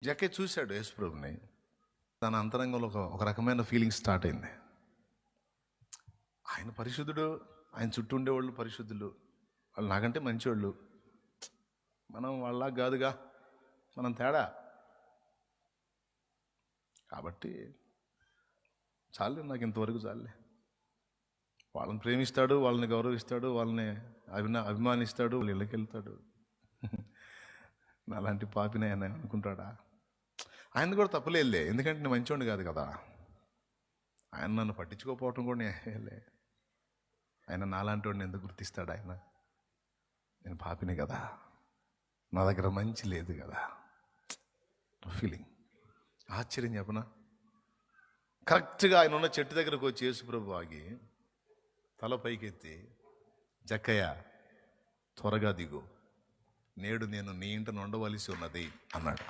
జక్కయ్య చూశాడు యేసుప్రభుని. తన అంతరంగంలో ఒక రకమైన ఫీలింగ్ స్టార్ట్ అయింది. ఆయన పరిశుద్ధుడు, ఆయన చుట్టూ ఉండేవాళ్ళు పరిశుద్ధులు, వాళ్ళు నాకంటే మంచివాళ్ళు, మనం వాళ్ళ కాదుగా, మనం తేడా. కాబట్టి చాలే, నాకు ఇంతవరకు చాలే. వాళ్ళని ప్రేమిస్తాడు, వాళ్ళని గౌరవిస్తాడు, వాళ్ళని అభిమానిస్తాడు, వాళ్ళ ఇళ్ళకి వెళ్తాడు. నాలాంటి పాపినే ఆయన అనుకుంటాడా? ఆయన కూడా తప్పలేదులే, ఎందుకంటే నేను మంచివాడిని కాదు కదా. ఆయన నన్ను పట్టించుకోకపోవటం కూడా నేలే. ఆయన నాలాంటి వాడిని ఎందుకు గుర్తిస్తాడు? ఆయన నేను పాపినే కదా, నా దగ్గర మంచి లేదు కదా. ఫీలింగ్ ఆశ్చర్యం చెప్పనా? కరెక్ట్గా ఆయన ఉన్న చెట్టు దగ్గరకు వచ్చి యేసుప్రభు ఆగి తల పైకెత్తి, జక్కయ్య త్వరగా దిగు, నేడు నేను నీ ఇంట ఉండవలసి ఉన్నది అన్నాడు.